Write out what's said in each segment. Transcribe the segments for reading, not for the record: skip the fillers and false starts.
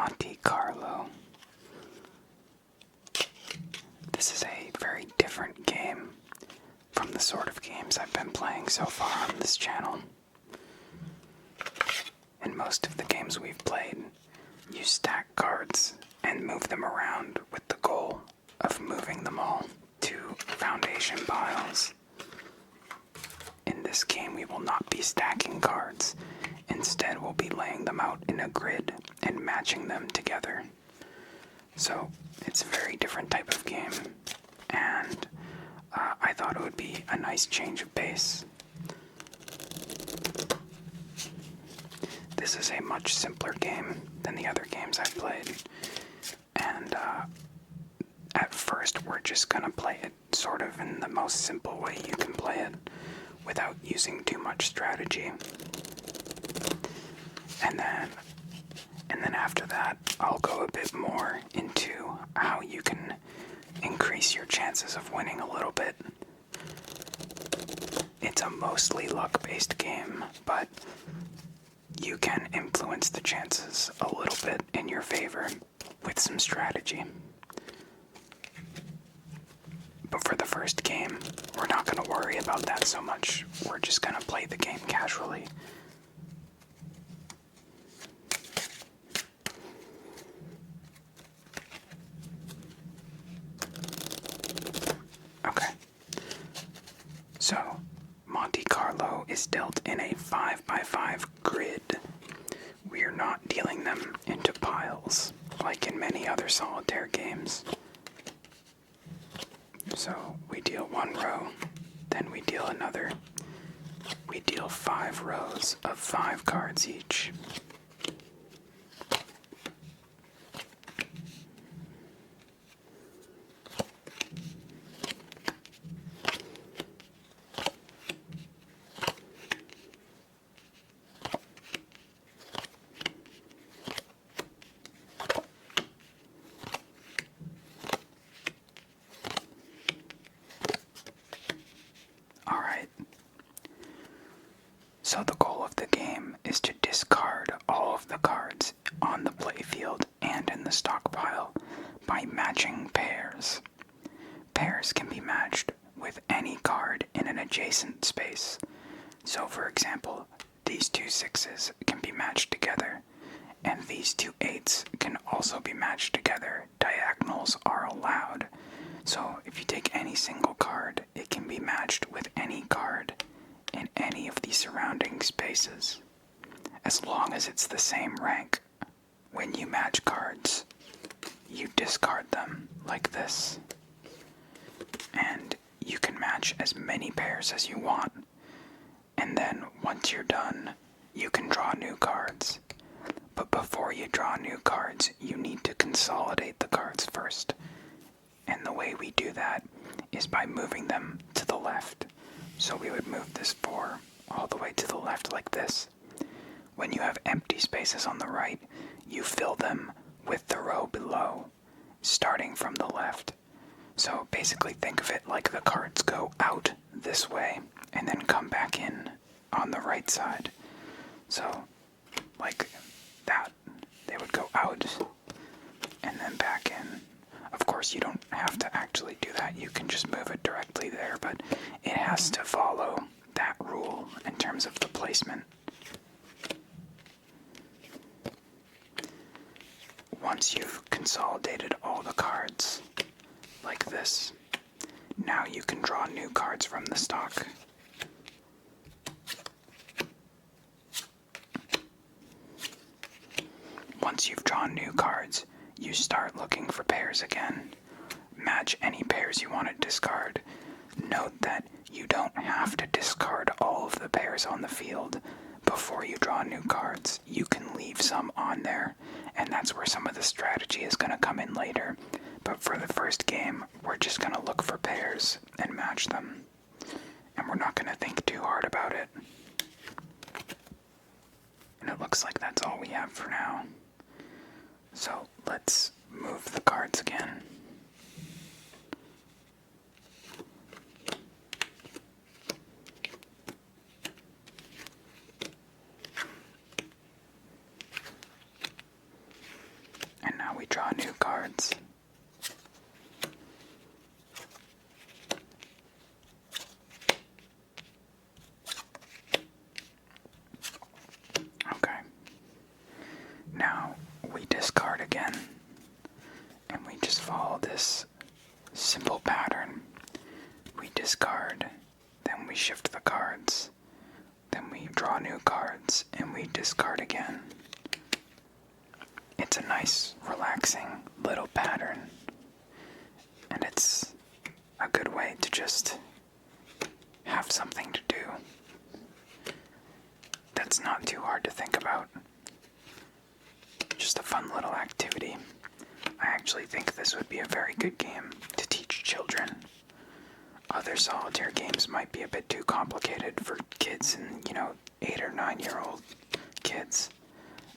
Monte Carlo. This is a very different game from the sort of games I've been playing so far on this channel. In most of the games we've played, you stack cards and move them around with the goal of moving them all to foundation piles. In this game, we will not be stacking cards. Instead, we'll be laying them out in a grid and matching them together. So, it's a very different type of game, and I thought it would be a nice change of pace. This is a much simpler game than the other games I've played, and at first we're just gonna play it sort of in the most simple way you can play it without using too much strategy. And then after that, I'll go a bit more into how you can increase your chances of winning a little bit. It's a mostly luck-based game, but you can influence the chances a little bit in your favor with some strategy. But for the first game, we're not going to worry about that so much. We're just going to play the game casually. Okay. So, Monte Carlo is dealt in a 5x5 grid. We're not dealing them into piles, like in many other solitaire games. So, we deal one row, then we deal another. We deal 5 rows of 5 cards each. So the goal of the game is to discard all of the cards on the playfield and in the stockpile by matching pairs. Pairs can be matched with any card in an adjacent space. So for example, these 2 6s can be matched together, and these 2 8s can also be matched together. Diagonals are allowed. So if you take any single card, it can be matched with any card in any of the surrounding spaces, as long as it's the same rank. When you match cards, you discard them like this, and you can match as many pairs as you want, and then once you're done, you can draw new cards. But before you draw new cards, you need to consolidate the cards first, and the way we do that is by moving them to the left. So we would move this 4 all the way to the left like this. When you have empty spaces on the right, you fill them with the row below, starting from the left. So basically think of it like the cards go out this way and then come back in on the right side. So like that, they would go out and then back in. Of course, you don't have to actually do that. You can just move it directly there, but it has to follow that rule in terms of the placement. Once you've consolidated all the cards, like this, now you can draw new cards from the stock. Once you've drawn new cards, you start looking for pairs again. Match any pairs you want to discard. Note that you don't have to discard all of the pairs on the field before you draw new cards. You can leave some on there, and that's where some of the strategy is going to come in later. But for the first game, we're just going to look for pairs and match them. And we're not going to think too hard about it. And it looks like that's all we have for now. So let's move the cards again. this simple pattern. We discard, then we shift the cards, then we draw new cards, and we discard again. It's a nice, relaxing little pattern, and it's a good way to just have something to do that's not too hard to think about. Just a fun little activity. I actually think this would be a very good game to teach children. Other solitaire games might be a bit too complicated for kids and, 8 or 9-year-old kids.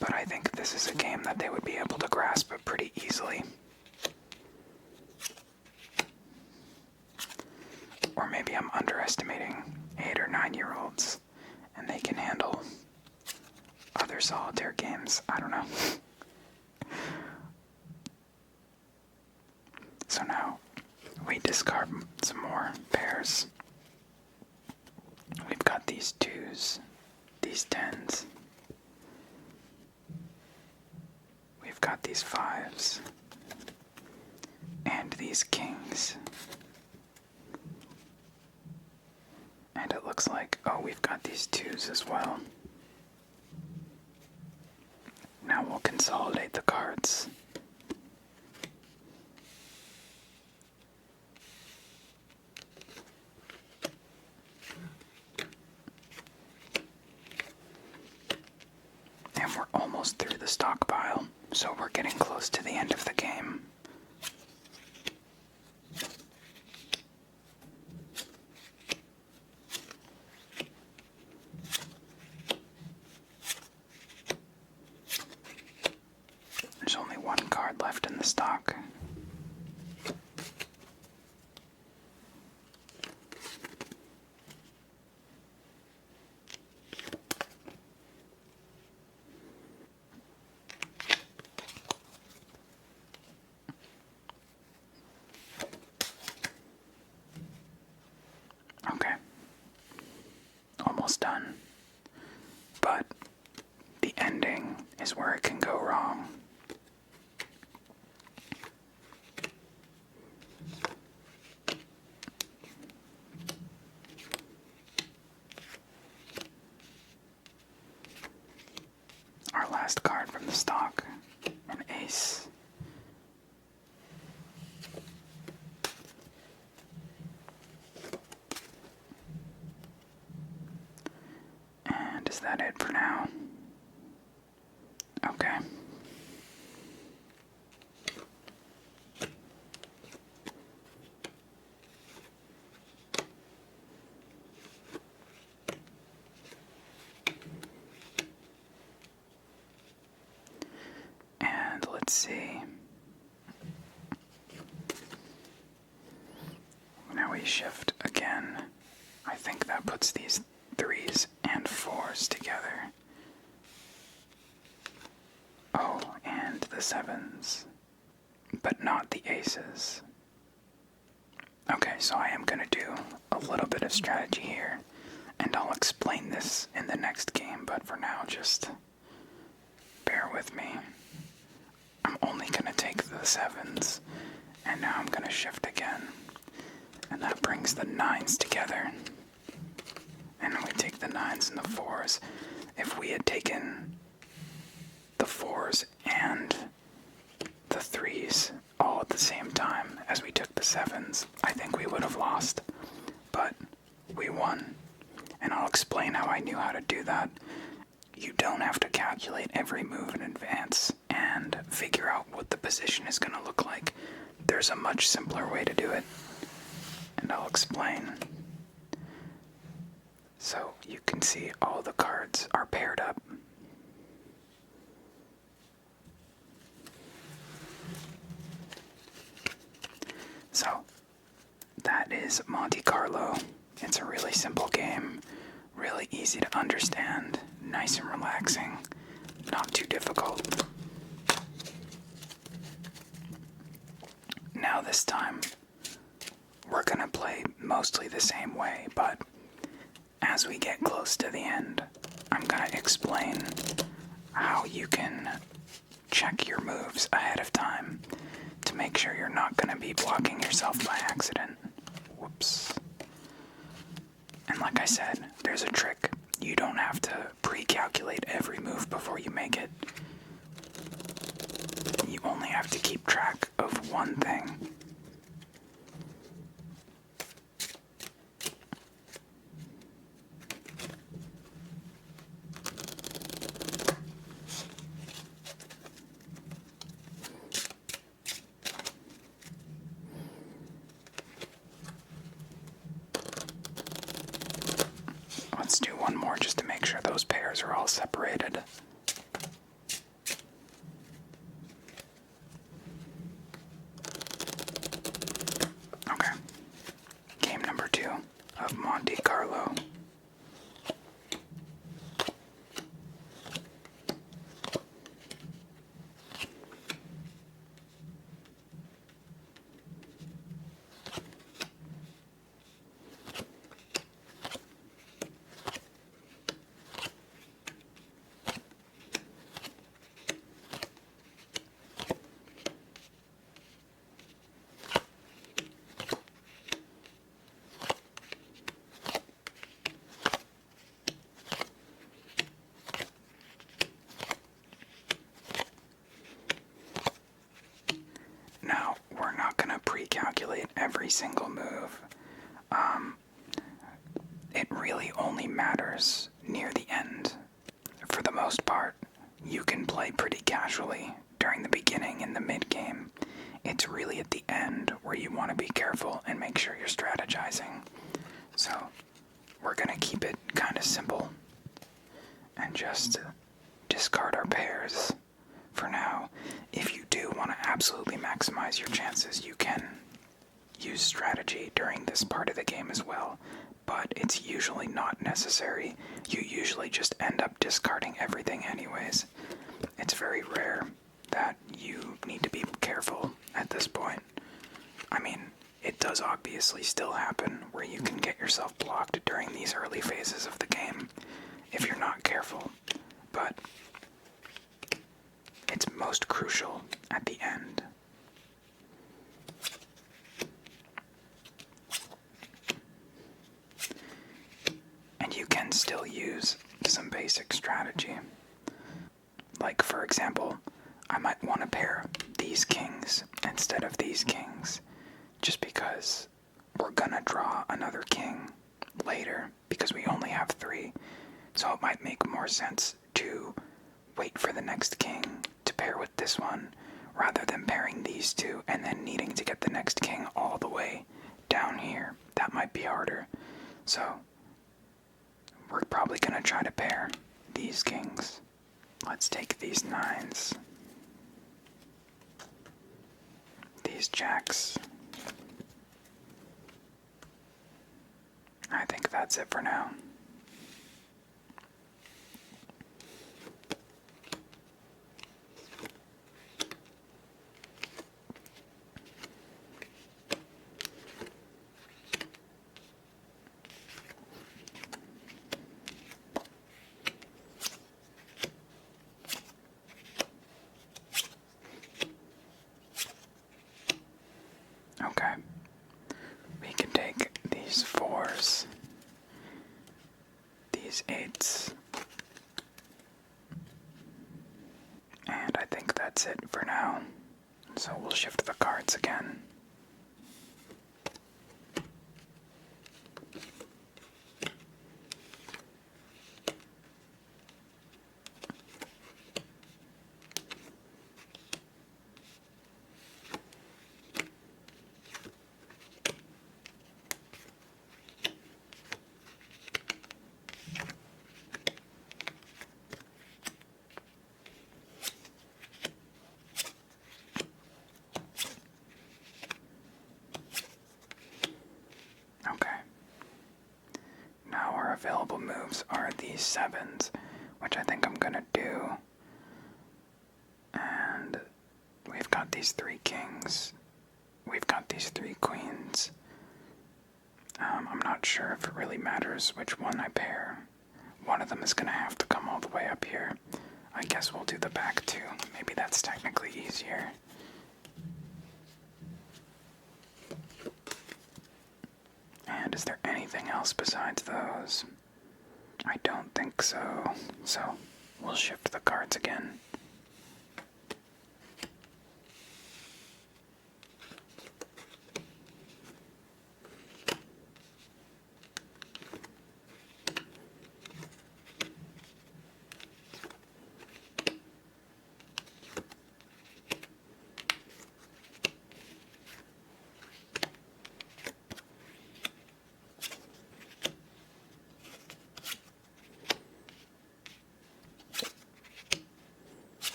But I think this is a game that they would be able to grasp it pretty easily. Or maybe I'm underestimating 8 or 9-year-olds and they can handle other solitaire games. I don't know. So now we discard some more pairs. We've got these 2s, these 10s. We've got these 5s, and these kings. And it looks like, we've got these 2s as well. Now we'll consolidate the cards. And we're almost through the stockpile, so we're getting close to the end of the game. There's only one card left in the stock. Okay. Almost done. But the ending is where it can go wrong. Our last card from the stock, an ace. And is that it for now? Okay. And let's see. Now we shift again. I think that puts these 3s and 4s together. Oh, and the 7s. But not the aces. Okay, so I am going to do a little bit of strategy here, and I'll explain this in the next game, but for now, just bear with me. I'm only going to take the 7s, and now I'm going to shift again. And that brings the 9s together. And then we take the 9s and the 4s. If we had taken the 4s and the 3s all at the same time as we took the 7s, I think we would have lost. But we won. And I'll explain how I knew how to do that. You don't have to calculate every move in advance and figure out what the position is going to look like. There's a much simpler way to do it. And I'll explain. So you can see all the cards are paired up. So that is Monte Carlo. It's a really simple game, really easy to understand, nice and relaxing, not too difficult. Now this time, we're gonna play mostly the same way, but as we get close to the end, I'm gonna explain how you can check your moves ahead of time to just make sure you're not going to be blocking yourself by accident. Whoops. And like I said, there's a trick. You don't have to pre-calculate every move before you make it. You only have to keep track of one thing. Let's do one more just to make sure those pairs are all separated. Okay. Game number 2 of Monte Carlo. Now, we're not going to pre-calculate every single move. It really only matters near the end. For the most part, you can play pretty casually during the beginning and the mid-game. It's really at the end where you want to be careful and make sure you're strategizing. So, we're going to keep it kind of simple and just discard our pairs for now. If you do want to absolutely maximize your chances, you can use strategy during this part of the game as well, but it's usually not necessary. You usually just end up discarding everything anyways. It's very rare that you need to be careful at this point. I mean, it does obviously still happen where you can get yourself blocked during these early phases of the game if you're not careful, but it's most crucial at the end. And you can still use some basic strategy. Like, for example, I might want to pair these kings instead of these kings, just because we're gonna draw another king later, because we only have 3. So it might make more sense to wait for the next king to pair with this one, rather than pairing these two and then needing to get the next king all the way down here. That might be harder. So we're probably going to try to pair these kings. Let's take these 9s, these jacks. I think that's it for now. Okay, we can take these 4s, these 8s, and I think that's it for now. So we'll shift the cards again. Okay. Now our available moves are these 7s, which I think I'm gonna do. And we've got these 3 kings. We've got these 3 queens. I'm not sure if it really matters which one I pair. One of them is gonna have to come all the way up here. I guess we'll do the back 2. Maybe that's technically easier. And is there anything else besides those? I don't think so. So we'll shift the cards again.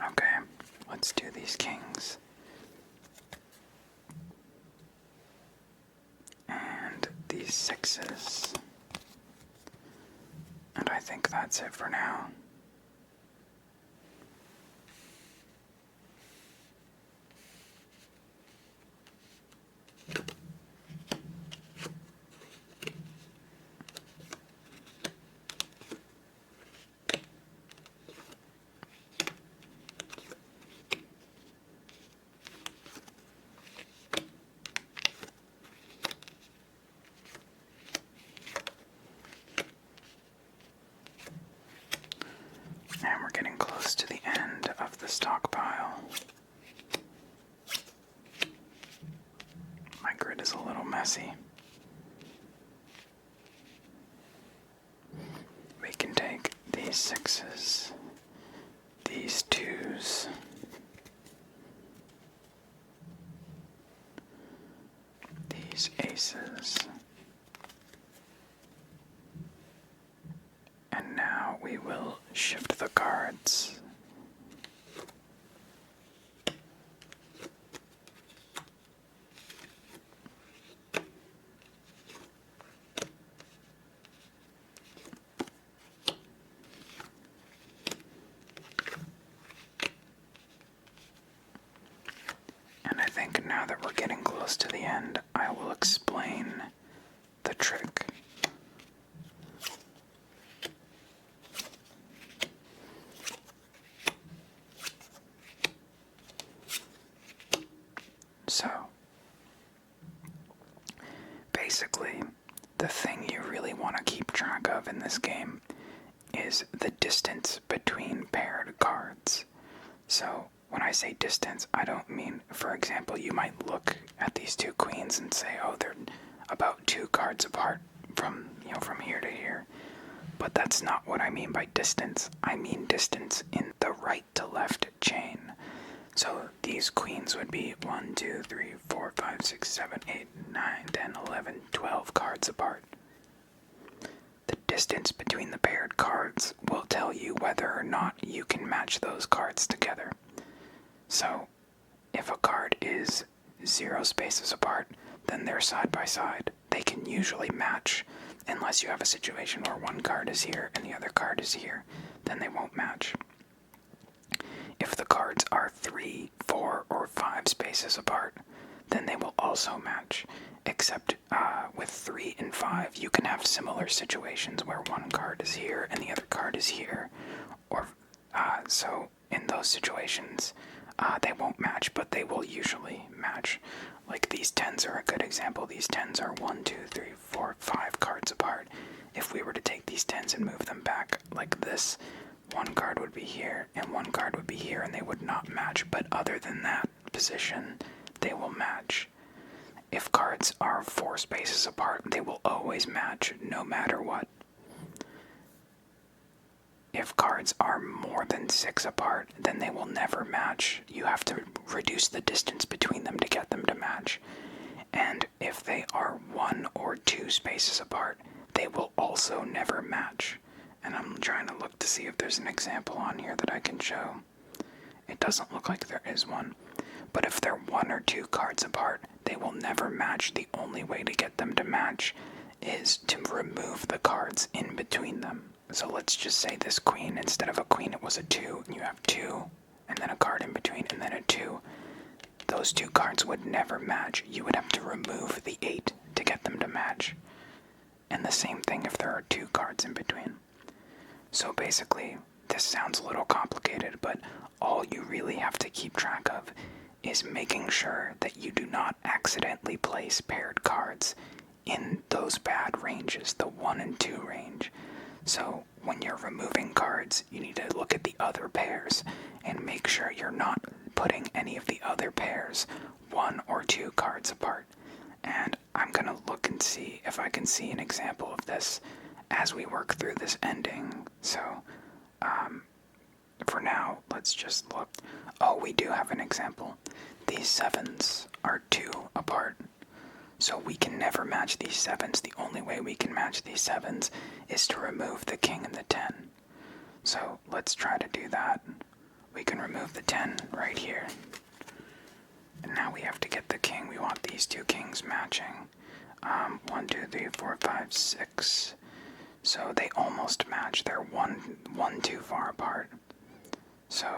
Okay, let's do these kings. And these sixes. And I think that's it for now. And we're getting close to the end of the stockpile. My grid is a little messy. We can take these sixes, these twos, these aces, and now we will shift the cards. And I think now that we're getting close to the end, I will explain the trick. So, basically, the thing you really want to keep track of in this game is the distance between paired cards. So, when I say distance, I don't mean, for example, you might look at these two queens and say, oh, they're about 2 cards apart from here to here. But that's not what I mean by distance. I mean distance in the right to left chain. So these queens would be 1, 2, 3, 4, 5, 6, 7, 8, 9, 10, 11, 12 cards apart. The distance between the paired cards will tell you whether or not you can match those cards together. So, if a card is 0 spaces apart, then they're side by side. They can usually match, unless you have a situation where one card is here and the other card is here, then they won't match. If the cards are 3, 4, or 5 spaces apart, then they will also match, except with 3 and 5, you can have similar situations where one card is here and the other card is here, or so in those situations, they won't match, but they will usually match. Like these 10s are a good example. These 10s are 1, 2, 3, 4, 5 cards apart. If we were to take these 10s and move them back like this, one card would be here and one card would be here and they would not match, but other than that position, they will match. If cards are 4 spaces apart, they will always match no matter what. If cards are more than 6 apart, then they will never match. You have to reduce the distance between them to get them to match. And if they are 1 or 2 spaces apart, they will also never match. And I'm trying to look to see if there's an example on here that I can show. It doesn't look like there is one. But if they're 1 or 2 cards apart, they will never match. The only way to get them to match is to remove the cards in between them. So let's just say this queen, instead of a queen, it was a 2, and you have 2, and then a card in between, and then a 2. Those 2 cards would never match. You would have to remove the 8 to get them to match. And the same thing if there are 2 cards in between. So basically, this sounds a little complicated, but all you really have to keep track of is making sure that you do not accidentally place paired cards in those bad ranges, the 1 and 2 range. So when you're removing cards, you need to look at the other pairs and make sure you're not putting any of the other pairs 1 or 2 cards apart. And I'm going to look and see if I can see an example of this as we work through this ending. So, for now, let's just look. Oh, we do have an example. These 7s are 2 apart. So we can never match these 7s. The only way we can match these 7s is to remove the king and the 10. So let's try to do that. We can remove the 10 right here. And now we have to get the king. We want these 2 kings matching. 1, 2, 3, 4, 5, 6. So they almost match. They're one too far apart. So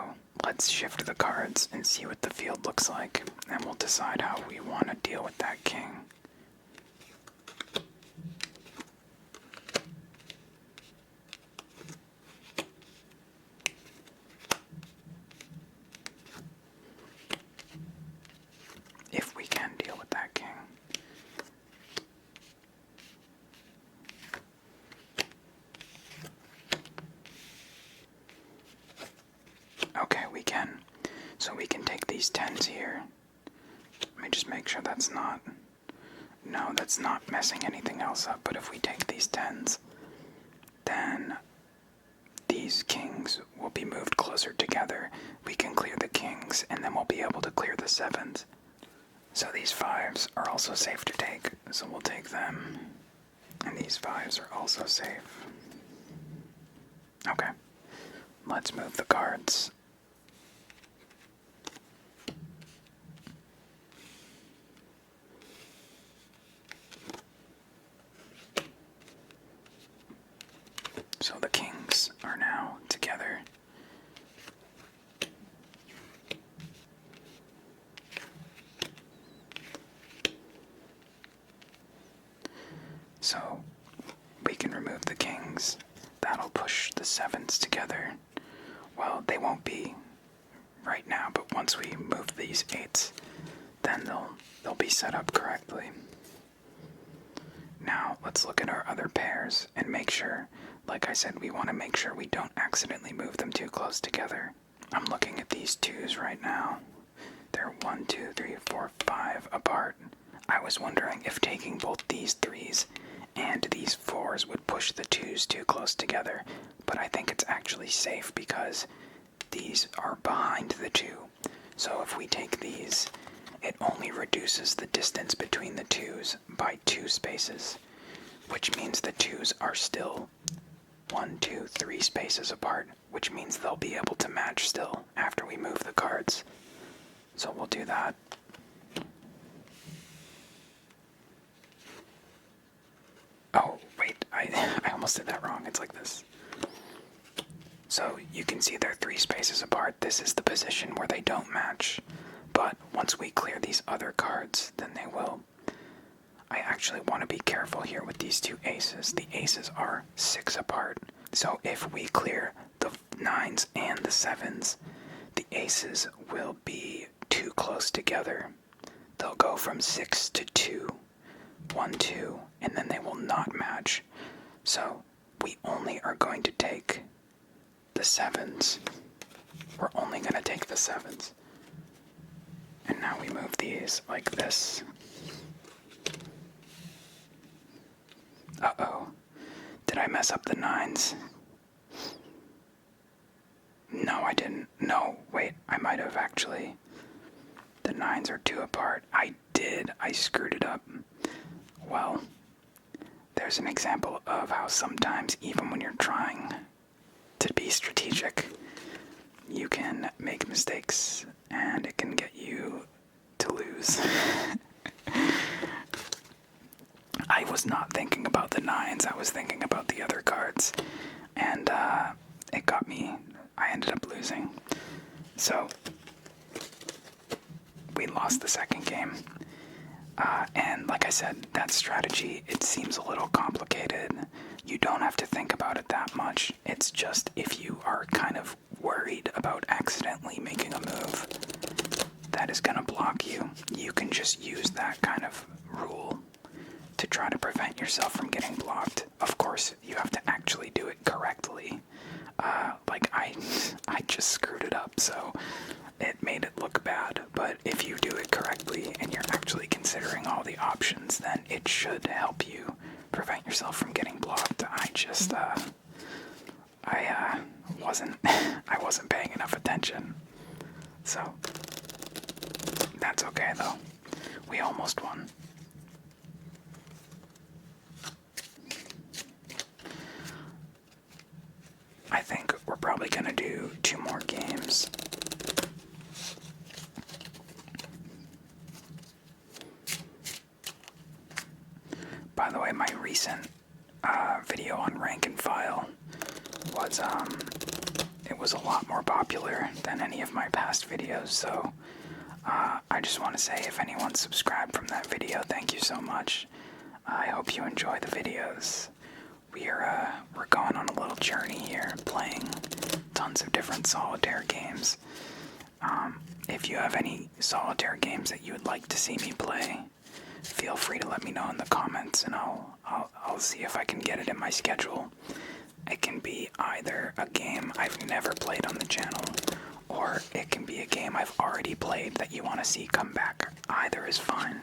let's shift the cards and see what the field looks like, and we'll decide how we want to deal with that king. If we can deal with that king. Okay, we can. So we can take these 10s here. Let me just make sure that's not... No, that's not messing anything else up. But if we take these 10s, then these kings will be moved closer together. We can clear the kings, and then we'll be able to clear the 7s. So these 5s are also safe to take. So we'll take them. And these 5s are also safe. Okay. Let's move the cards. So the kings are now together. So we can remove the kings. That'll push the 7s together. Well, they won't be right now, but once we move these 8s, then they'll be set up correctly. Now, let's look at our other pairs and make sure, like I said, we want to make sure we don't accidentally move them too close together. I'm looking at these 2s right now. They're 1, 2, 3, 4, 5 apart. I was wondering if taking both these 3s and these 4s would push the 2s too close together, but I think it's actually safe because these are behind the 2. So if we take these, it only reduces the distance between the 2s by 2 spaces, which means the 2s are still 1, 2, 3 spaces apart, which means they'll be able to match still after we move the cards. So we'll do that. Oh, wait, I almost did that wrong. It's like this. So you can see they're 3 spaces apart. This is the position where they don't match. But once we clear these other cards, then they will. I actually want to be careful here with these 2 aces. The aces are 6 apart. So if we clear the 9s and the 7s, the aces will be too close together. They'll go from 6 to 2, 1, 2, and then they will not match. So we only are going to take the 7s. We're only going to take the 7s. And now we move these like this. Uh-oh. Did I mess up the 9s? No, I didn't. No, wait, I might have actually. The 9s are 2 apart. I did. I screwed it up. Well, there's an example of how sometimes, even when you're trying to be strategic, you can make mistakes, and it can get you to lose. I was not thinking about the 9s, I was thinking about the other cards, and it got me. I ended up losing. So, we lost the second game. And like I said, that strategy, it seems a little complicated. You don't have to think about it that much. It's just if you are kind of worried about accidentally making a move, then side is going to block you, you can just use that kind of rule to try to prevent yourself from getting blocked. Of course, you have to actually do it correctly. Like I just screwed it up, so it made it look bad. But if you do it correctly and you're actually considering all the options, then it should help you prevent yourself from getting blocked. I wasn't paying enough attention. So that's okay though. We almost won. I think we're probably gonna do 2 more games. By the way, my recent video on rank and file was it was a lot more popular than any of my past videos, so I just want to say, if anyone subscribed from that video, thank you so much. I hope you enjoy the videos. We're going on a little journey here, playing tons of different solitaire games. If you have any solitaire games that you would like to see me play, feel free to let me know in the comments, and I'll see if I can get it in my schedule. It can be either a game I've never played on the channel, or it can be a game I've already played that you want to see come back. Either is fine.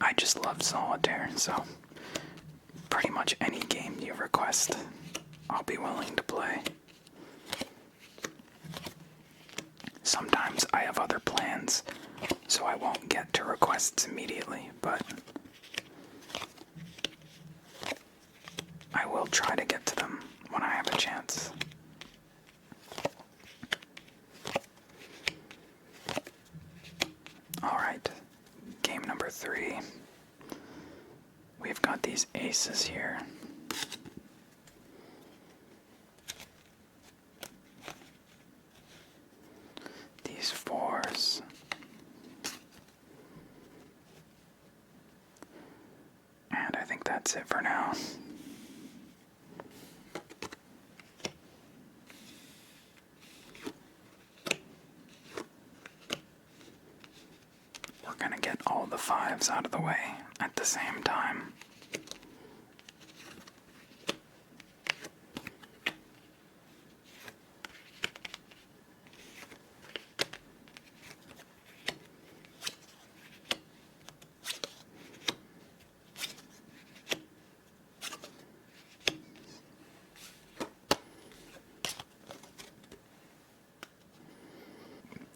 I just love solitaire, so pretty much any game you request, I'll be willing to play. Sometimes I have other plans, so I won't get to requests immediately, but I will try to get to them when I have a chance. Alright, game number 3. We've got these aces here. These 4s. And I think that's it for now. We're gonna get all the 5s out of the way at the same time.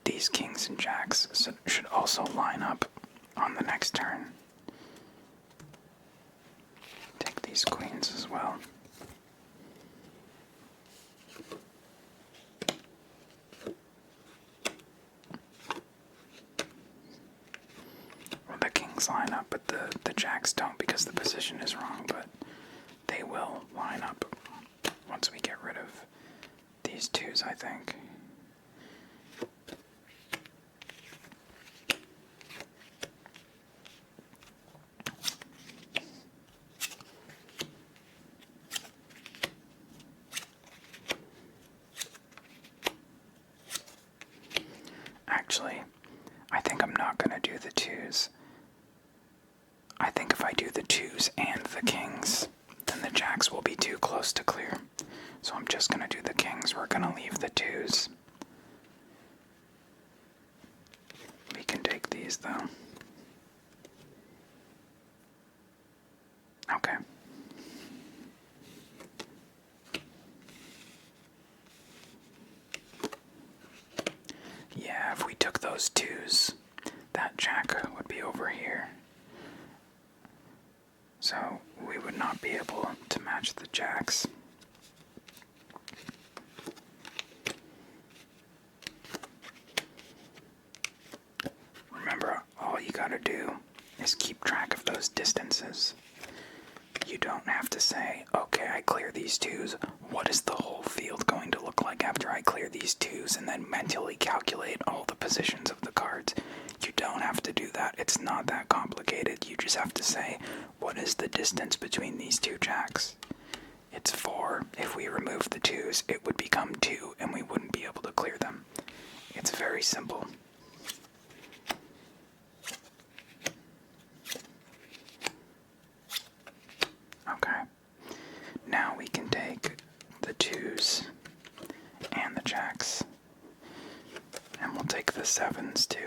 These kings and jacks should also line up on the next turn. Take these queens as well. Well, the kings line up, but the jacks don't because the position is wrong, but they will line up once we get rid of these 2s, I think. Actually, I think I'm not going to do the 2s. I think if I do the 2s and the kings, then the jacks will be too close to clear. So I'm just going to do the kings. We're going to leave the 2s. We can take these, though. Okay. Yeah, if we took those 2s, that jack would be over here. So we would not be able to match the jacks. Remember, all you gotta do is keep track of those distances. You don't have to say, okay, I clear these 2s. What is the whole field going to look like after I clear these twos and then mentally calculate all the positions of the cards. You don't have to do that. It's not that complicated. You just have to say, what is the distance between these two jacks? It's 4. If we remove the twos, it would become 2 and we wouldn't be able to clear them. It's very simple. Okay. Now we can take the twos and the jacks. And we'll take the sevens too.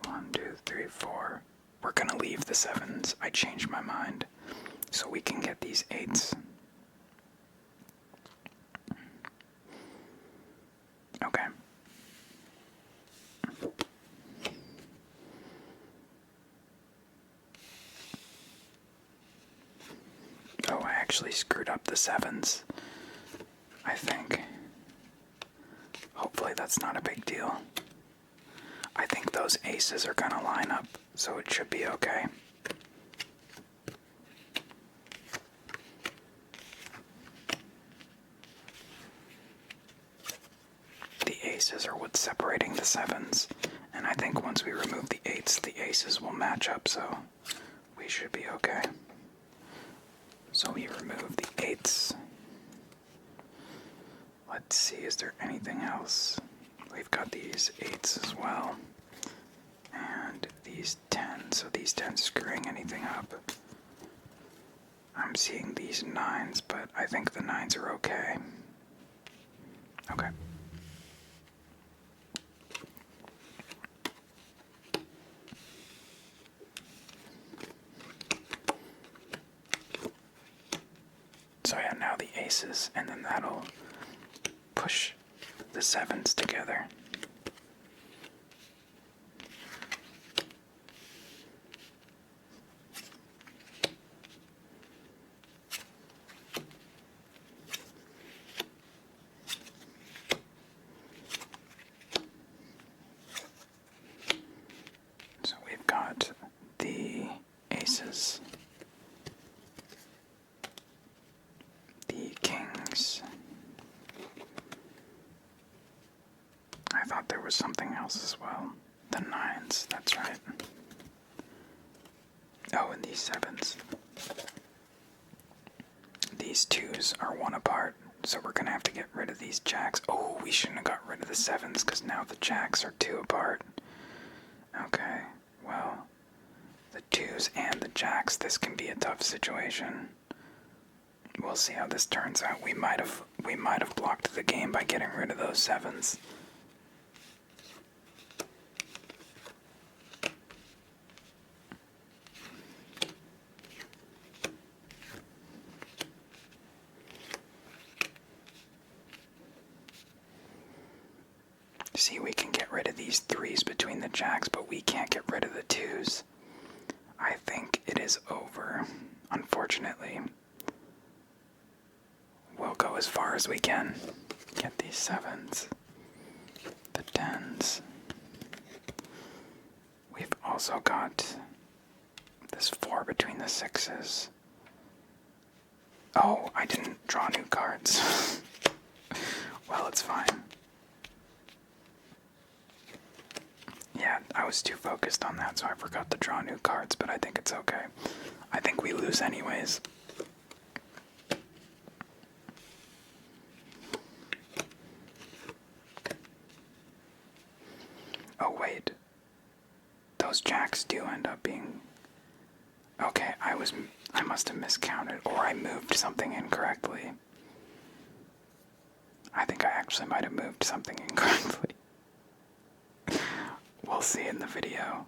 1, 2, 3, 4. We're gonna leave the sevens. I changed my mind. So we can get these eights. Okay. Oh, I actually screwed up the sevens, I think. Hopefully that's not a big deal. I think those aces are gonna line up, so it should be okay. The aces are what's separating the sevens, and I think once we remove the eights, the aces will match up, so we should be okay. So we remove the eights. Let's see, is there anything else? We've got these eights as well. And these 10s, so these 10s screwing anything up. I'm seeing these 9s, but I think the 9s are okay. Okay. So yeah, now the aces, and then that'll push the sevens together. So we've got the aces, the kings. I thought there was something else as well. The 9s, that's right. Oh, and these 7s. These 2s are 1 apart, so we're gonna have to get rid of these jacks. Oh, we shouldn't have got rid of the 7s, because now the jacks are 2 apart. Okay, well, the 2s and the jacks, this can be a tough situation. We'll see how this turns out. We might have blocked the game by getting rid of those 7s. See, we can get rid of these 3s between the jacks, but we can't get rid of the 2s. I think it is over, unfortunately. We'll go as far as we can. Get these 7s, the 10s. We've also got this 4 between the 6s. Oh, I didn't draw new cards. Well, it's fine. Yeah, I was too focused on that, so I forgot to draw new cards, but I think it's okay. I think we lose anyways. Oh, wait. Those jacks do end up being... Okay, I must have miscounted, or I moved something incorrectly. I think I actually might have moved something incorrectly. We'll see in the video.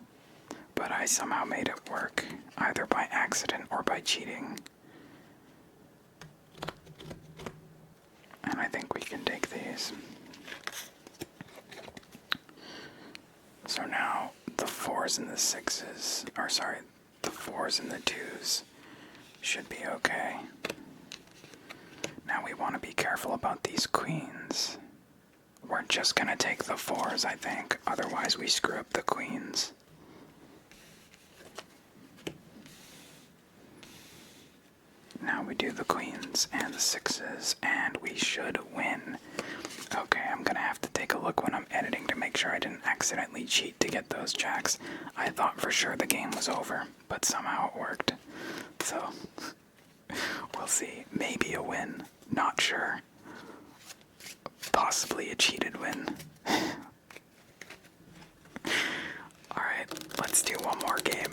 But I somehow made it work, either by accident or by cheating. And I think we can take these. So now the 4s and the 6s, or sorry, the 4s and the 2s should be okay. Now we want to be careful about these queens. We're just gonna take the 4s, I think, otherwise we screw up the queens. Now we do the queens and the sixes, and we should win. Okay, I'm gonna have to take a look when I'm editing to make sure I didn't accidentally cheat to get those jacks. I thought for sure the game was over, but somehow it worked. So, we'll see. Maybe a win. Not sure. Possibly a cheated win. Alright, let's do one more game.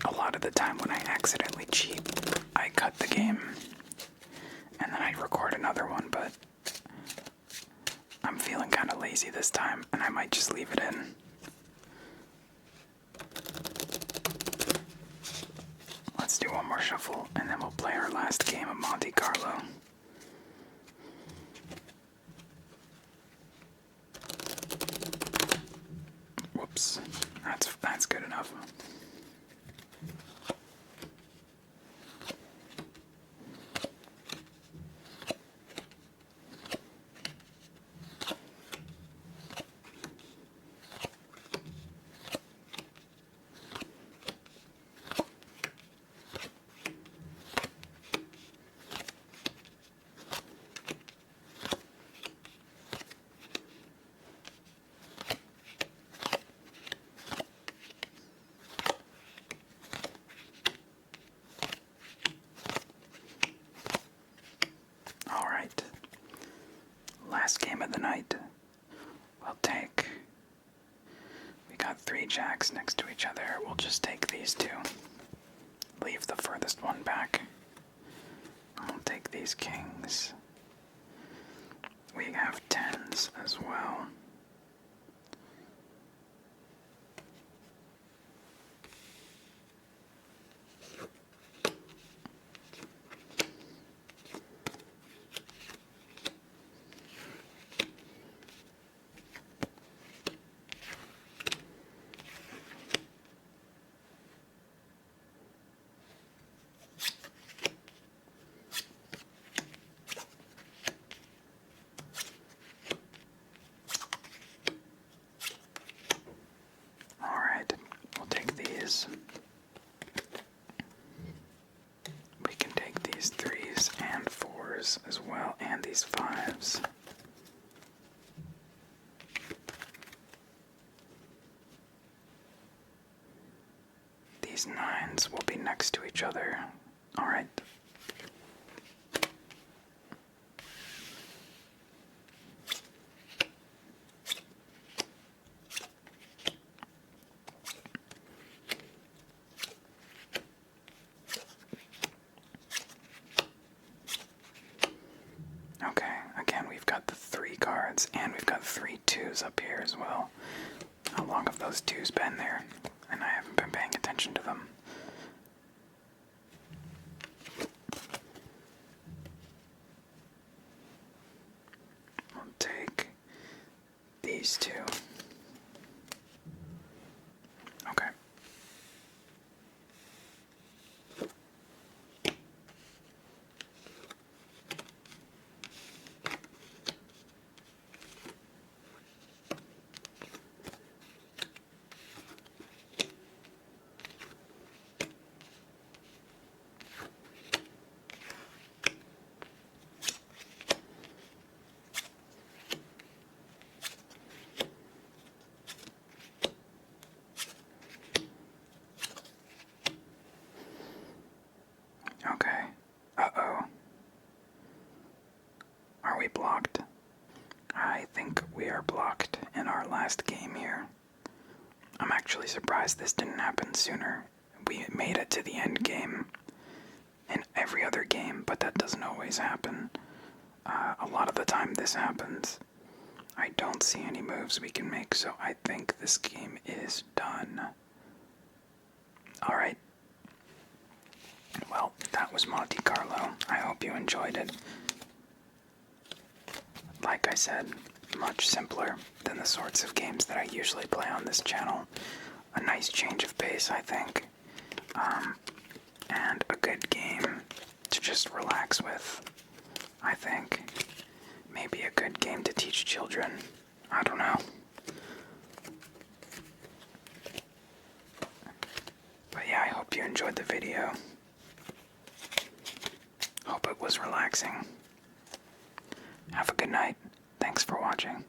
A lot of the time when I accidentally cheat, I cut the game and then I record another one, but I'm feeling kind of lazy this time and I might just leave it in. Let's do one more shuffle and then we'll play our last game of Monte Carlo. Whoops, that's good enough. Alright, last game of the night. We'll take, we got 3 jacks next to each other. We'll just take these 2. Leave the furthest one back. I'll take these kings. We have 10s as well. We can take these 3s and 4s as well, and these 5s. These 9s will be next to each other. Alright. Okay, again we've got the 3 cards, and we've got 3 2s up here as well. How long have those 2s been there? And I haven't been paying attention to them. I'll take these 2. Okay. Okay. Uh-oh. Are we blocked? I think we are blocked in our last game here. I'm actually surprised this didn't happen sooner. We made it to the end game in every other game, but that doesn't always happen. A lot of the time this happens. I don't see any moves we can make, so I think this game is done. Alright. Well, that was Monte Carlo. I hope you enjoyed it. Like I said, much simpler than the sorts of games that I usually play on this channel. A nice change of pace, I think. And a good game to just relax with, I think. Maybe a good game to teach children. I don't know. But yeah, I hope you enjoyed the video. Hope it was relaxing. Have a good night. Thanks for watching.